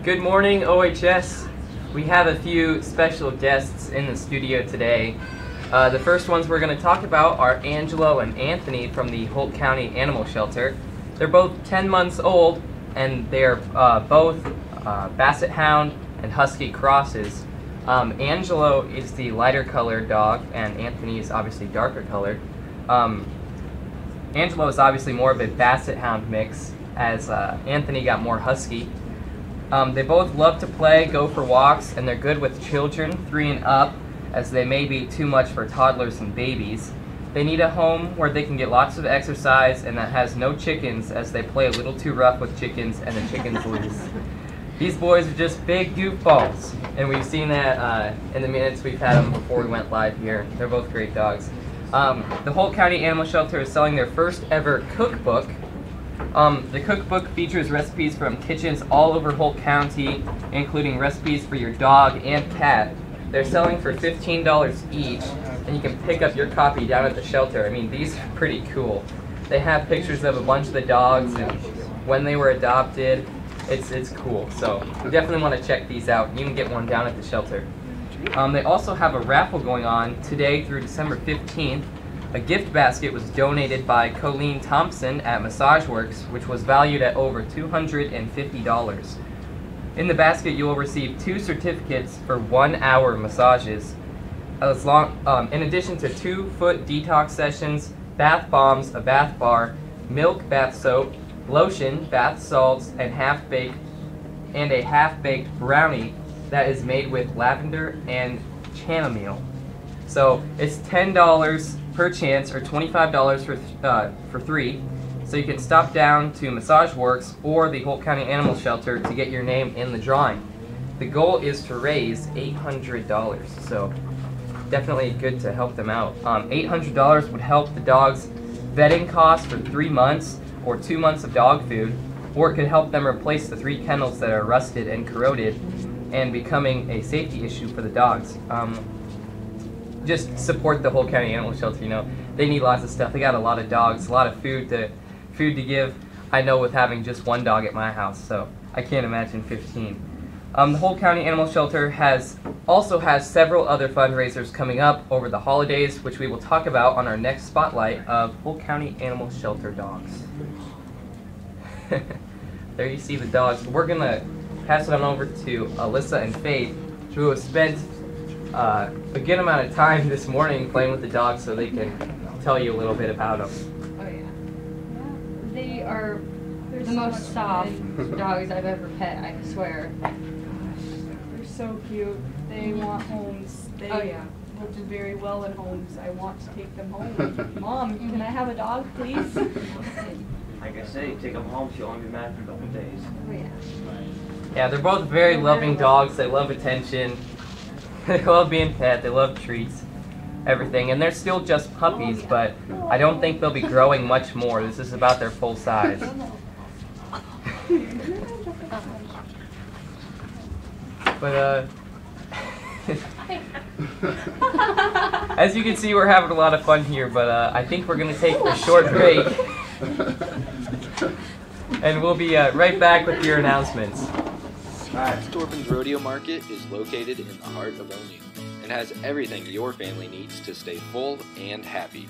Good morning, OHS. We have a few special guests in the studio today. The first ones we're going to talk about are Angelo and Anthony from the Holt County Animal Shelter. They're both 10 months old, and they're both Basset Hound and Husky crosses. Angelo is the lighter colored dog, and Anthony is obviously darker colored. Angelo is obviously more of a Basset Hound mix, as Anthony got more Husky. They both love to play, go for walks, and they're good with children 3 and up, as they may be too much for toddlers and babies. They need a home where they can get lots of exercise and that has no chickens, as they play a little too rough with chickens and the chickens lose. These boys are just big goofballs, and we've seen that in the minutes we've had them before we went live here. They're both great dogs. The Holt County Animal Shelter is selling their first ever cookbook. The cookbook features recipes from kitchens all over Holt County, including recipes for your dog and cat. They're selling for $15 each, and you can pick up your copy down at the shelter. I mean, these are pretty cool. They have pictures of a bunch of the dogs and when they were adopted. It's cool, so you definitely want to check these out. You can get one down at the shelter. They also have a raffle going on today through December 15th. A gift basket was donated by Colleen Thompson at Massage Works, which was valued at over $250. In the basket, you will receive 2 certificates for 1-hour massages, in addition to 2-foot detox sessions, bath bombs, a bath bar, milk bath soap, lotion, bath salts, and a half-baked brownie that is made with lavender and chamomile. So it's $10 per chance, or $25 for 3. So you can stop down to Massage Works or the Holt County Animal Shelter to get your name in the drawing. The goal is to raise $800, so definitely good to help them out. $800 would help the dog's vetting costs for 3 months or 2 months of dog food, or it could help them replace the 3 kennels that are rusted and corroded and becoming a safety issue for the dogs. Just support the Holt County Animal Shelter. You know, they need lots of stuff. They got a lot of dogs, a lot of food to give. I know with having just 1 dog at my house, so I can't imagine 15. The Holt County Animal Shelter also has several other fundraisers coming up over the holidays, which we will talk about on our next spotlight of Holt County Animal Shelter dogs. There you see the dogs. We're gonna pass it on over to Alyssa and Faith, who have spent a good amount of time this morning playing with the dogs, so they can tell you a little bit about them. Oh yeah. They are the most soft dogs I've ever pet, I swear. Gosh, they're so cute. They want homes. They will do very well in homes. I want to take them home. Mom, can I have a dog, please? Like I say, take them home. She'll only be mad for a couple days. Oh yeah. Yeah, they're both very loving dogs. They love attention. They love being pet. They love treats, everything. And they're still just puppies, but I don't think they'll be growing much more. This is about their full size. But as you can see, we're having a lot of fun here, but I think we're going to take a short break. And we'll be right back with your announcements. Torpin's Rodeo Market is located in the heart of O'Neill and has everything your family needs to stay full and happy.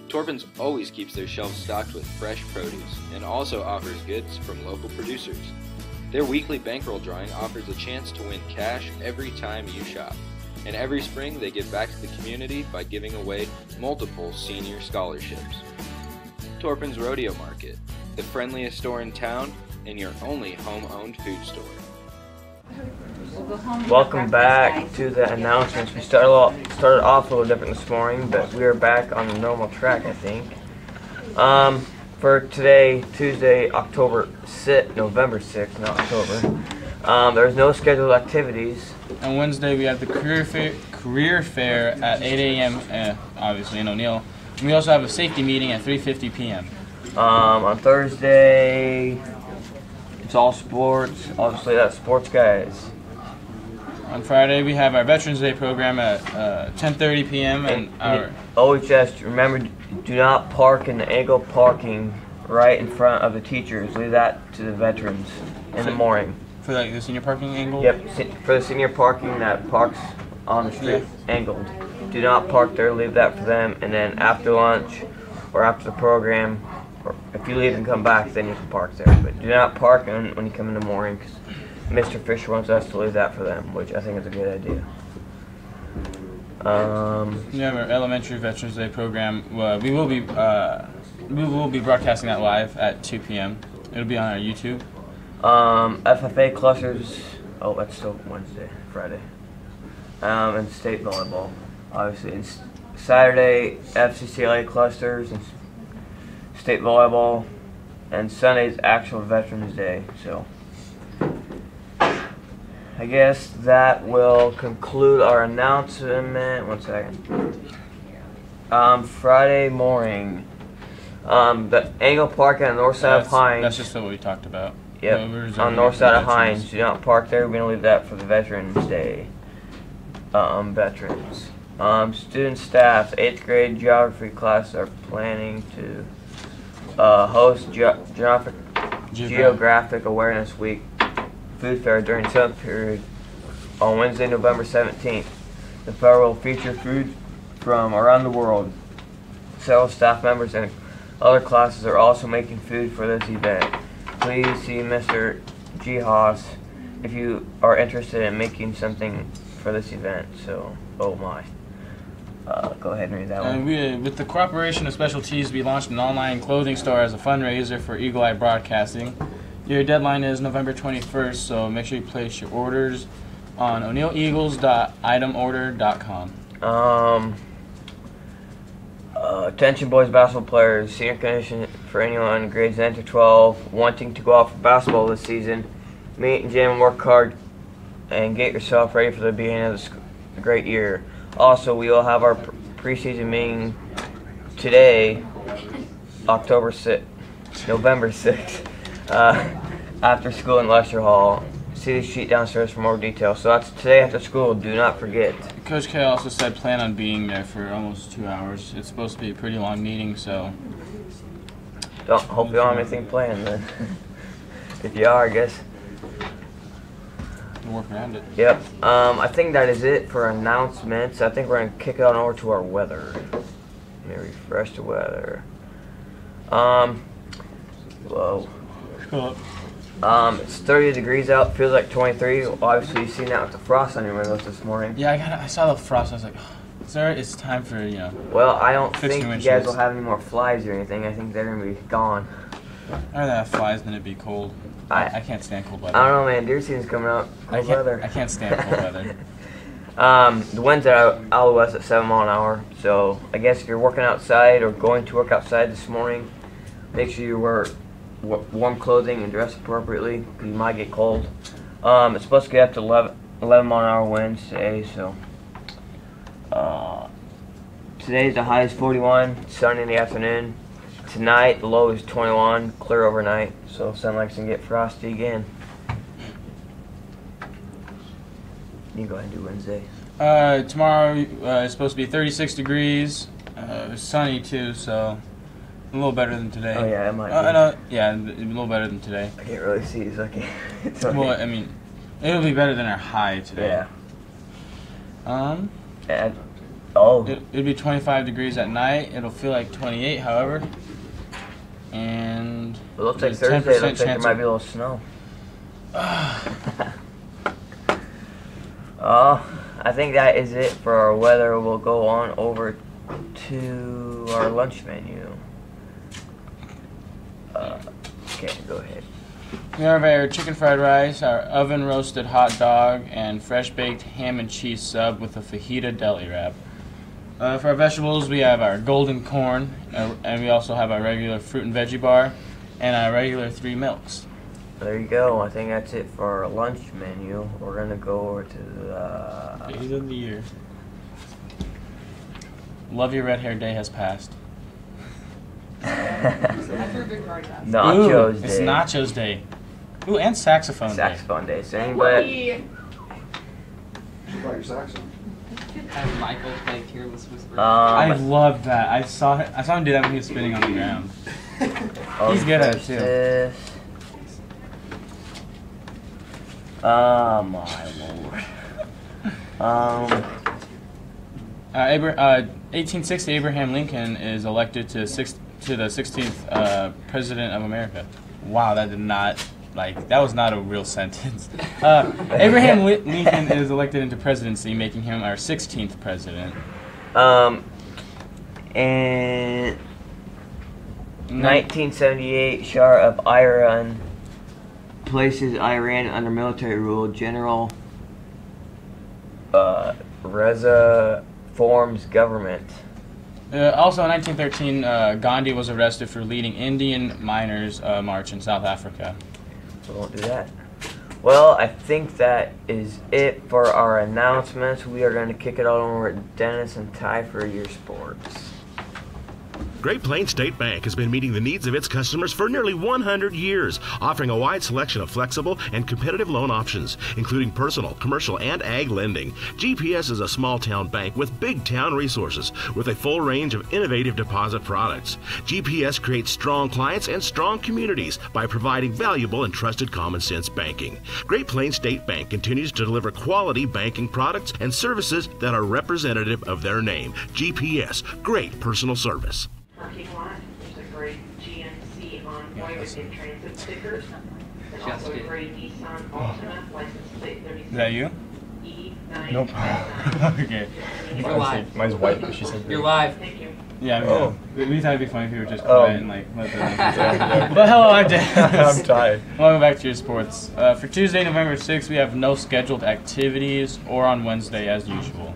Torpin's always keeps their shelves stocked with fresh produce and also offers goods from local producers. Their weekly bankroll drawing offers a chance to win cash every time you shop. And every spring they give back to the community by giving away multiple senior scholarships. Torpin's Rodeo Market, the friendliest store in town and your only home-owned food store. Welcome back to the announcements. We started off a little different this morning, but we are back on the normal track, I think. For today, Tuesday, November 6th, not October, there's no scheduled activities. On Wednesday, we have the career fair at 8 a.m., obviously in O'Neill. And we also have a safety meeting at 3:50 p.m. On Thursday, it's all sports. Obviously, that's sports guys. On Friday, we have our Veterans Day program at 10:30 p.m. and our OHS, remember, do not park in the angle parking right in front of the teachers. Leave that to the veterans in the morning. For like the senior parking angle? Yep, for the senior parking that parks on the street angled. Do not park there, leave that for them, and then after lunch or after the program, or if you leave and come back, then you can park there. But do not park when you come in the morning, because Mr. Fisher wants us to leave that for them, which I think is a good idea. We have our Elementary Veterans Day program. We will be broadcasting that live at 2 p.m. It'll be on our YouTube. FFA clusters. Oh, that's still Wednesday, Friday. And state volleyball, obviously. And Saturday, FCCLA clusters and state volleyball, and Sunday's actual Veterans Day. So, I guess that will conclude our announcement. 1 second. Friday morning, the Angle Park on the north side of Hines. That's just what we talked about. Yep, on the north side of Hines. Do not park there. We're going to leave that for the Veterans Day. Veterans. Student staff, 8th grade geography class are planning to host Geographic Awareness Week food fair during 7th period on Wednesday, November 17th. The fair will feature food from around the world. Several staff members and other classes are also making food for this event. Please see Mr. G. Haas if you are interested in making something for this event. So, oh my. Go ahead and read that one. With the cooperation of Specialties, we launched an online clothing store as a fundraiser for Eagle Eye Broadcasting. Your deadline is November 21st, so make sure you place your orders on o'neilleagles.itemorder.com. Attention boys basketball players, senior condition for anyone grades 9 to 12 wanting to go out for basketball this season. Meet and gym, work hard, and get yourself ready for the beginning of this great year. Also, we will have our preseason meeting today, November 6th, after school in Lester Hall. See the sheet downstairs for more details. So that's today after school. Do not forget. Coach K also said plan on being there for almost 2 hours. It's supposed to be a pretty long meeting, so hope you don't have anything planned then. If you are, I guess. We'll work around it. Yep. I think that is it for announcements. I think we're gonna kick it on over to our weather. Let me refresh the weather. Whoa. It's 30 degrees out, feels like 23. Obviously, you've seen that with the frost on your windows this morning. Yeah, I saw the frost. I was like, sir, it's time for, Well, I don't think you guys will have any more flies or anything. I think they're going to be gone. I'd rather have flies than it be cold. I can't stand cold weather. I don't know, man. Deer season's coming out. Cold weather. I can't stand cold weather. The winds are out of the west at 7 miles an hour. So, I guess if you're working outside or going to work outside this morning, make sure you wear warm clothing and dress appropriately because you might get cold. It's supposed to get up to 11 mile an hour winds today, so today's the high is 41, sunny in the afternoon. Tonight the low is 21, clear overnight, so sunlight's gonna get frosty again. You can go ahead and do Wednesday. Tomorrow it's supposed to be 36 degrees, sunny too, so a little better than today. Oh yeah, it might be. Yeah, a little better than today. I can't really see, so I can't. It's okay. Well, I mean, it'll be better than our high today. Yeah. It'll be 25 degrees at night. It'll feel like 28, however. And it looks like Thursday. It looks like there might be a little snow. I think that is it for our weather. We'll go on over to our lunch menu. Okay, go ahead. We have our chicken fried rice, our oven roasted hot dog, and fresh baked ham and cheese sub with a fajita deli wrap. For our vegetables, we have our golden corn, and we also have our regular fruit and veggie bar, and our regular 3 milks. There you go. I think that's it for our lunch menu. We're going to go over to the days of the year. Love Your Red Hair Day has passed. Nachos Day. It's Nachos Day. Ooh, and Saxophone Day. Saxophone Day. So anybody... You should play your saxophone. Have Michael play Tearless Whisper. I love that. I saw him do that when he was spinning on the ground. He's good at it too. Oh my lord. 1860, Abraham Lincoln is elected to the 16th President of America. Wow, that was not a real sentence. Abraham Lincoln is elected into presidency, making him our 16th president. In 1978, Shah of Iran places Iran under military rule. General Reza forms government. Also in 1913, Gandhi was arrested for leading Indian miners' march in South Africa. We won't do that. Well, I think that is it for our announcements. We are going to kick it all over to Dennis and Ty for your sports. Great Plains State Bank has been meeting the needs of its customers for nearly 100 years, offering a wide selection of flexible and competitive loan options, including personal, commercial, and ag lending. GPS is a small-town bank with big-town resources, with a full range of innovative deposit products. GPS creates strong clients and strong communities by providing valuable and trusted common-sense banking. Great Plains State Bank continues to deliver quality banking products and services that are representative of their name. GPS, great personal service. Parking lot, there's a gray GMC Envoy with in-transit stickers, and also a gray Nissan Altima, license plate 36. Is that you? E9. Nope. Okay. You're live. Mine's white, but she said You're live. Thank you. Yeah, Oh. we thought it'd be funny if you were just quiet and like let the. Oh. But hello, I'm Dennis. I'm Ty. Welcome back to your sports. For Tuesday, November 6th, we have no scheduled activities, or on Wednesday as usual.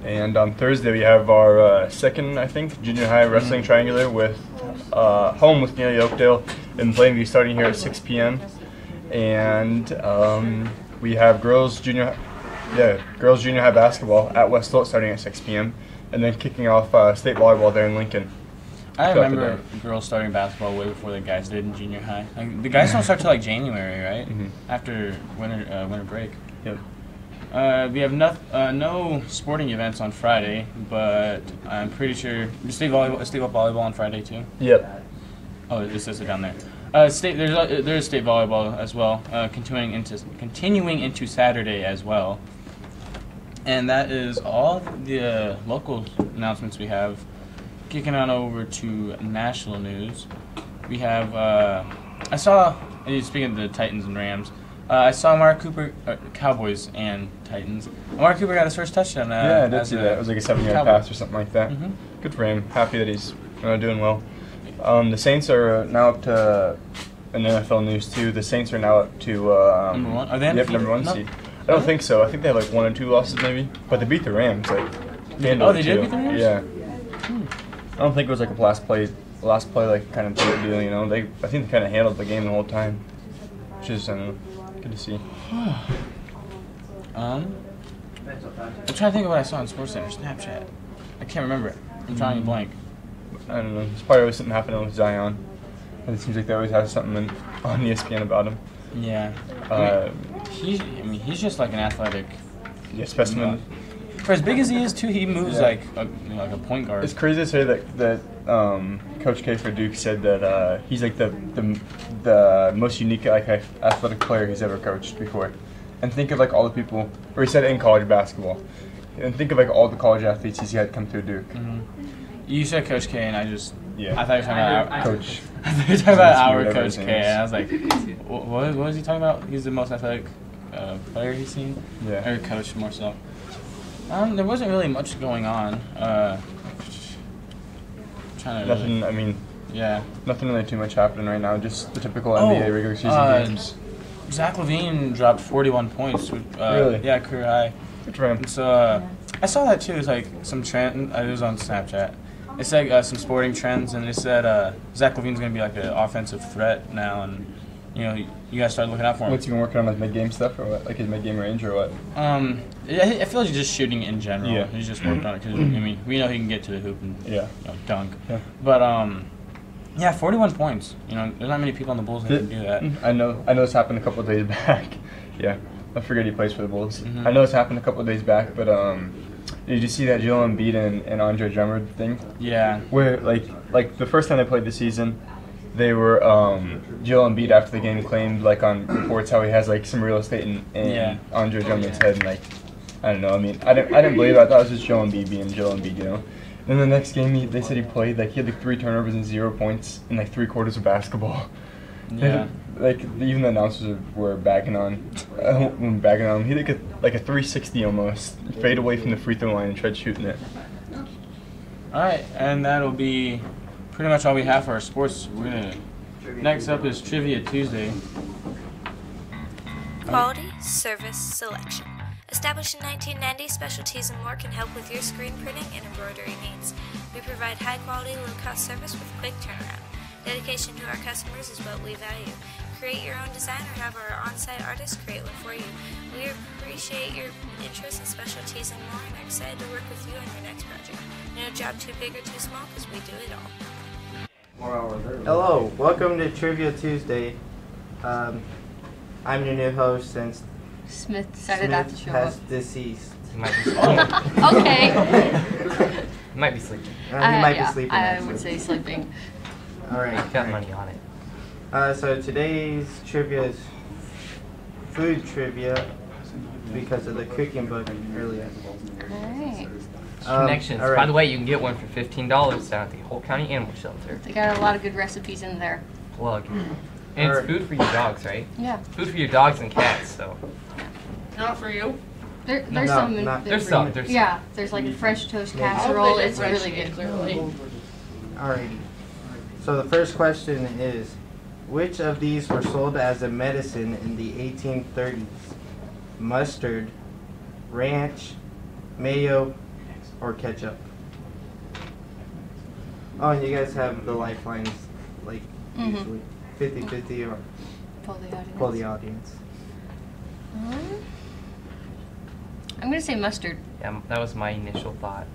And on Thursday we have our second, I think, junior high wrestling triangular with home with Nearly Oakdale in Plainview starting here at 6 p.m. And we have girls junior high basketball at West Holt starting at 6 p.m. And then kicking off state volleyball there in Lincoln. I throughout the remember day. girls starting basketball way before the guys did in junior high. Like, the guys don't start till like January, right? Mhm. After winter break. Yep. We have no sporting events on Friday, but I'm pretty sure state volleyball on Friday too. Yep. Oh, it says it down there. There's state volleyball as well, continuing into Saturday as well. And that is all the local announcements we have. Kicking on over to national news, we have speaking of the Titans and Rams. I saw Mark Cooper, Cowboys and Titans. Mark Cooper got his first touchdown. Yeah, I did see that. It was like a 7-yard Cowboy. pass or something like that. Mhm. Good for him. Happy that he's doing well. The Saints are now up to, in NFL news too, the Saints are now up to... Number one? Are they Yep, undefeated? number 1 No. seed. I don't think so. I think they have like 1 or 2 losses maybe. But they beat the Rams. Oh, they did beat the Rams? Yeah. I don't think it was like a last play like kind of deal, you know. I think they kind of handled the game the whole time. Which is, good to see. I'm trying to think of what I saw on SportsCenter, Snapchat. I can't remember it. I'm drawing a blank. I don't know. There's probably always something happening with Zion. And it seems like they always have something on ESPN about him. Yeah. He's just like an athletic specimen. For as big as he is, too, he moves like a point guard. It's crazy to say that Coach K for Duke said that he's like the most unique athletic player he's ever coached before. And think of like all the people, or he said in college basketball, and think of like all the college athletes he's had come through Duke. Mm-hmm. You said Coach K, and I thought you were talking about Coach. I thought you were talking about our whatever Coach his K, name is. and I was like, what was he talking about? He's the most athletic player he's seen? Yeah. Or coach, more so. There wasn't really much going on. Nothing really too much happening right now. Just the typical NBA regular season games. Zach LaVine dropped 41 points. Really? Yeah, career high. Good for him. So I saw that too. It's like some trend. It was on Snapchat. It's like some sporting trends, and it said Zach LaVine's gonna be like an offensive threat now, and you guys start looking out for him. What's he been working on, like mid-game stuff, or what? Like his mid-game range, or what? I feel like he's just shooting in general. Yeah. He's just working on it because we know he can get to the hoop and dunk. Yeah. But 41 points. There's not many people on the Bulls that can do that. I know this happened a couple of days back. Yeah, I forget he plays for the Bulls. Mm-hmm. I know this happened a couple of days back, but did you see that Joel Embiid and Andre Drummond thing? Yeah. Where like the first time they played the season, they were Joel Embiid after the game claimed like on reports how he has like some real estate in Andre Drummond's head, and like I don't know. I mean, I didn't believe it. I thought it was just Joel Embiid being Joel Embiid, you know. And the next game they said he played like he had like 3 turnovers and 0 points in like 3 quarters of basketball. Yeah. Like even the announcers were backing on him. He did like a 360 almost, fade away from the free throw line and tried shooting it. Alright, and that'll be pretty much all we have for our sports. Next up is Trivia Tuesday. Quality Service Selection. Established in 1990, Specialties and More can help with your screen printing and embroidery needs. We provide high-quality, low-cost service with quick turnaround. Dedication to our customers is what we value. Create your own design or have our on-site artists create one for you. We appreciate your interest in Specialties and More and are excited to work with you on your next project. No job too big or too small because we do it all. Hello, welcome to Trivia Tuesday. I'm your new host since Smith decided not to show has up. deceased. He might be sleeping. Okay. He might be sleeping. He might yeah, be sleeping. I actually. would say sleeping. Alright. Got money on it. So today's trivia is food trivia because of the cooking book earlier. Alright. Connections. all right. By the way, you can get one for $15 down at the Whole County Animal Shelter. They got a lot of good recipes in there. Plug. And it's food for your dogs, right? Yeah. Food for your dogs and cats, so. Not for you. There's No, some. In, not- there's there's some. Yeah, there's like a French toast casserole. It's really good. Alrighty. So the first question is, which of these were sold as a medicine in the 1830s? Mustard, ranch, mayo, or ketchup? Oh, and you guys have the lifelines, like, usually 50-50 or Pull the audience. pull the audience. I'm gonna say mustard. Yeah, that was my initial thought.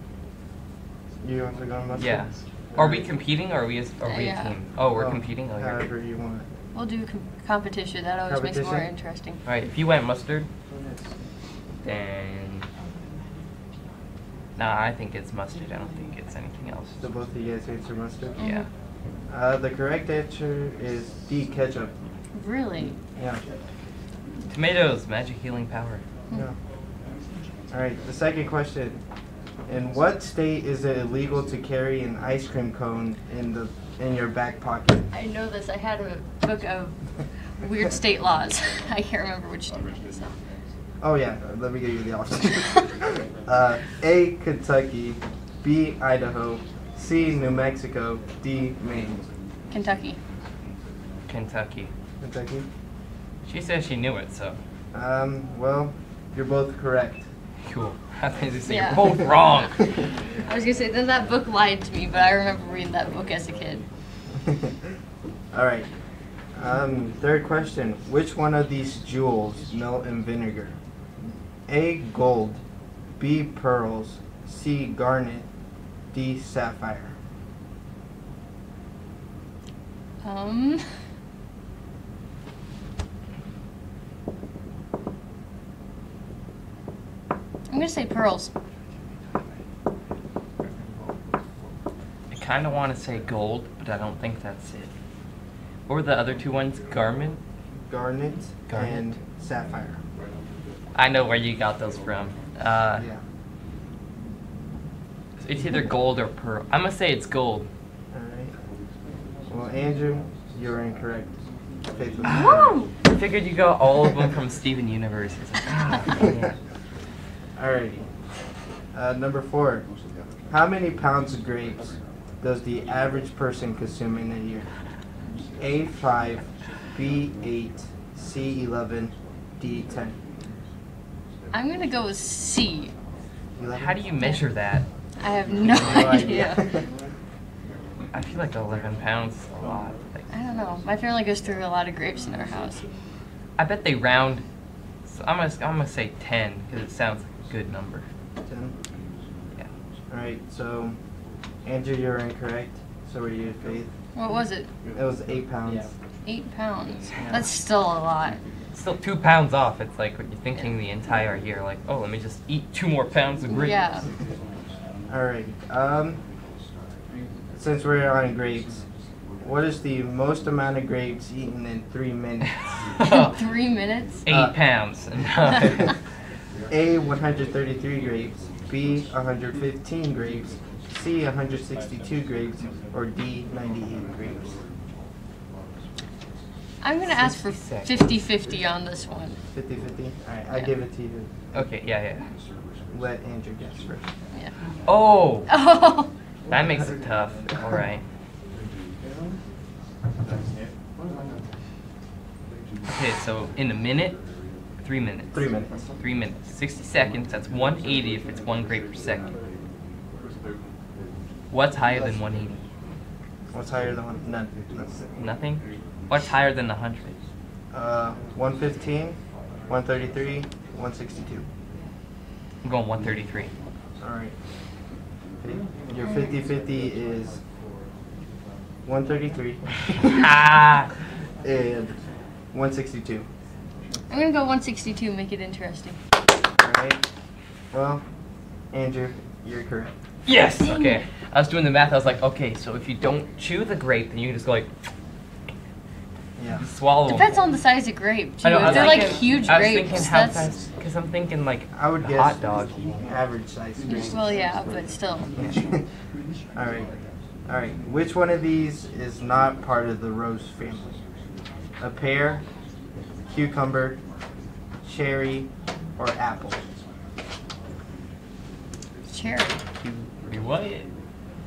You want to go to mustard? Yeah. Are we competing or are we a Yeah. team? Oh, we're competing? Oh, yeah. However you want. We'll do competition. That always makes it more Competition? interesting. Alright, if you went mustard, then. Nah, I think it's mustard. I don't think it's anything else. So both of you guys answer mustard? Yeah. The correct answer is D, ketchup. Really? Yeah. Tomatoes, magic healing power. Yeah. Alright, the second question. In what state is it illegal to carry an ice cream cone in your back pocket? I know this. I had a book of weird state laws. I can't remember which state it is. Oh yeah, let me give you the options. A, Kentucky, B, Idaho, C, New Mexico, D, Maine. Kentucky. Kentucky. Kentucky? She said she knew it, so. Well, you're both correct. Cool. I think they say Yeah. you're both wrong. I was gonna say then that book lied to me, but I remember reading that book as a kid. Alright. Third question. Which one of these jewels melt in vinegar? A, gold, B, pearls, C, garnet, D, sapphire. I'm gonna say pearls. I kind of want to say gold, but I don't think that's it. What were the other two ones? Garment? Garnet, Garnet. and sapphire. I know where you got those from. Yeah. It's either gold or pearl. I'm going to say it's gold. Alright. Well, Andrew, you're incorrect. Faith was Woo! I figured you got all of them from Steven Universe. It's like, man. Alrighty. Number 4. How many pounds of grapes does the average person consume in a year? A, 5, B, 8, C, 11, D, 10. I'm gonna go with C. 11? How do you measure that? I have no idea. I feel like 11 pounds is a lot. Like, I don't know. My family goes through a lot of grapes in our house. I bet they round. So I'm gonna say 10 because it sounds like a good number. 10? Yeah. Alright, so Andrew, you're incorrect. So were you, Faith? What was it? It was 8 pounds. 8 pounds. Yeah. That's still a lot. Still 2 pounds off. It's like what you're thinking the entire year. Like, oh, let me just eat 2 more pounds of grapes. Yeah. Alright. Since we're on grapes, What is the most amount of grapes eaten in 3 minutes? 3 minutes? 8 pounds. A, 133 grapes. B, 115 grapes. C, 162 grapes. Or D, 98 grapes. I'm going to ask for 50-50 on this one. 50-50? Alright, I give it to you. Okay, yeah. Let Andrew guess first. Yeah. Oh! Oh! That makes it tough. Alright. Okay, so in a minute, 3 minutes. 3 minutes. 3 minutes. 60 seconds, that's 180 if it's 1 grape per second. What's higher than 180? What's higher than one? None. Nothing? What's higher than 100? 115, 133, 162. I'm going 133. Alright. Your 50-50 is 133 and 162. I'm going to go 162, make it interesting. Alright. Well, Andrew, you're correct. Yes! Okay. I was doing the math, I was like, okay, so if you don't chew the grape, then you can just go like... Yeah. Swallow them. Depends on the size of grape, too. I know, If they're like huge I was grapes, thinking how that's... size, because I'm thinking like I would guess hot dog. average size grapes. Well, yeah, but still. Alright. Which one of these is not part of the rose family? A pear, cucumber, cherry, or apple? Cherry. What?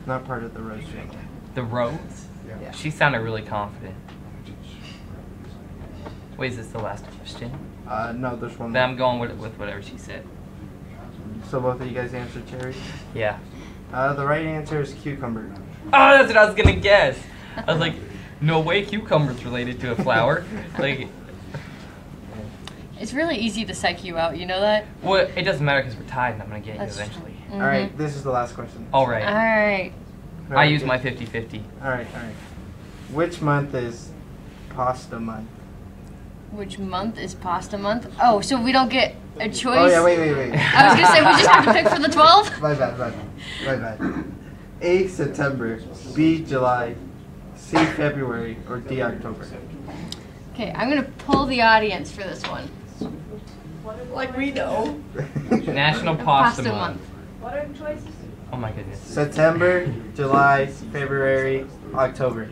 Not part of the rose family. The rose? Yeah. She sounded really confident. Wait, is this the last question? No, there's one Then more. I'm going with whatever she said. So both of you guys answered cherry? Yeah. The right answer is cucumber. Oh, that's what I was gonna guess. I was like, no way cucumber's related to a flower. Like, It's really easy to psych you out, you know that? well, it doesn't matter because we're tied and I'm gonna get That's you eventually. Mhm. Alright, this is the last question. Alright. Alright. I use my 50-50. Alright. Which month is pasta month? Which month is pasta month? Oh, so we don't get a choice? Oh yeah, wait. I was gonna say, we just have to pick for the 12? My bad. A, September, B, July, C, February, or D, October. Okay, I'm gonna pull the audience for this one. Like we know. National Pasta Pasta Month. What are the choices? Oh my goodness. September, July, February, October.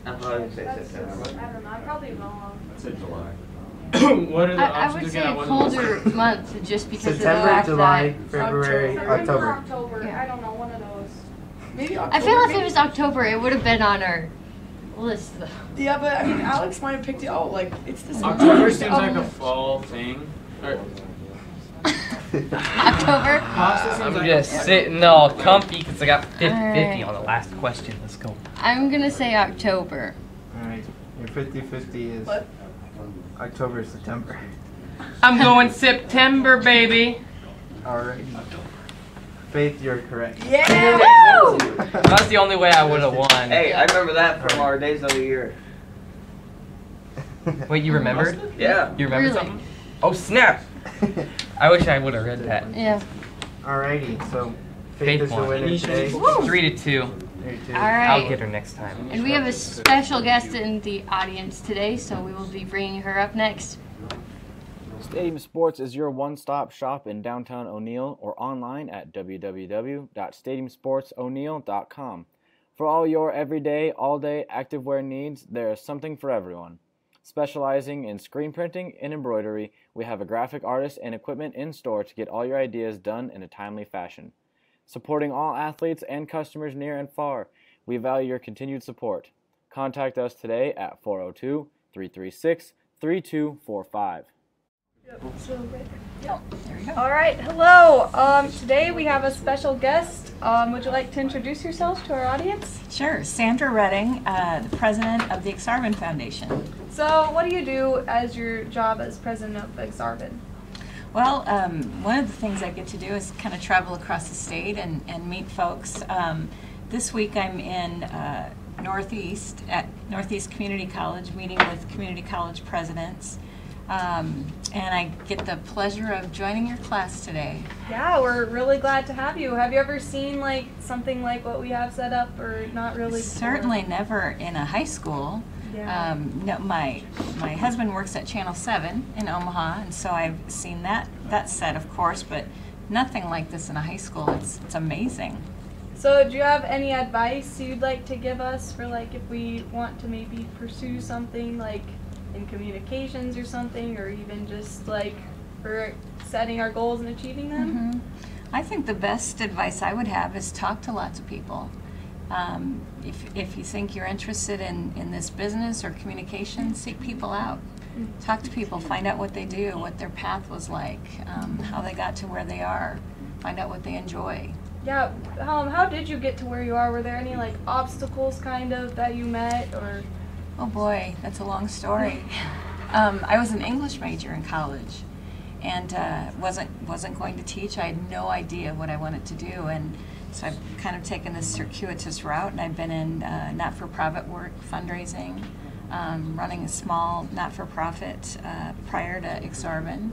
I thought you said September. I don't know, I'm probably wrong. I said July. What are the I options would say again? a colder month just because of the September, fact July, that... February, October. October. I don't know, one of those. Maybe October. I feel like if it was October, it would have been on our list though. Yeah, but I mean, Alex might have picked it out. Like, it's the October seems like a fall thing. October? I'm just sitting all comfy because I got 50-50 Alright. on the last question. Let's go. I'm gonna say October. Alright, your 50-50 is October, September. I'm going September, baby. Alright. Faith, you're correct. Yeah! Woo! That's the only way I would have won. Hey, I remember that from our days of the year. Wait, you remembered? Yeah. You remember Really? something? Oh, snap! I wish I would have read that. Yeah. Alrighty, so Faith Faith is the won. winner today. 3-2. Alright. I'll get her next time. And we have a special guest in the audience today, so we will be bringing her up next. Stadium Sports is your one-stop shop in downtown O'Neill or online at www.stadiumsportso'neill.com. For all your everyday, all-day activewear needs, there is something for everyone. Specializing in screen printing and embroidery, we have a graphic artist and equipment in store to get all your ideas done in a timely fashion. Supporting all athletes and customers near and far, we value your continued support. Contact us today at 402-336-3245. All right, hello. Today we have a special guest. Would you like to introduce yourself to our audience? Sure, Sandra Redding, the president of the Exarban Foundation. So, what do you do as your job as president of Exarban? Well, one of the things I get to do is kind of travel across the state and meet folks. This week I'm in Northeast, at Northeast Community College, meeting with community college presidents. And I get the pleasure of joining your class today. Yeah, we're really glad to have you. Have you ever seen like something like what we have set up, or not really? Certainly never in a high school. Yeah. No, my husband works at Channel 7 in Omaha, and so I've seen that set, of course, but nothing like this in a high school. It's amazing. So do you have any advice you'd like to give us for like if we want to maybe pursue something like in communications or something, or even just like for setting our goals and achieving them? I think the best advice I would have is talk to lots of people. If you think you're interested in this business or communication, seek people out. Talk to people, find out what they do, what their path was like, how they got to where they are, find out what they enjoy. Yeah, how did you get to where you are? Were there any like obstacles kind of that you met, or? Oh boy, that's a long story. I was an English major in college, and wasn't going to teach. I had no idea what I wanted to do, and so I've kind of taken this circuitous route, and I've been in not-for-profit work, fundraising, running a small not-for-profit prior to Exarban.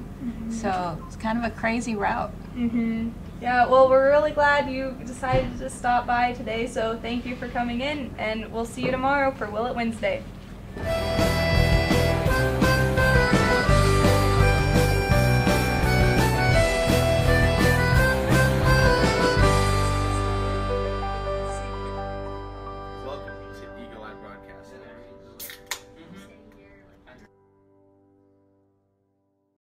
So it's kind of a crazy route. Yeah, well, we're really glad you decided to stop by today, so thank you for coming in, and we'll see you tomorrow for Will It Wednesday.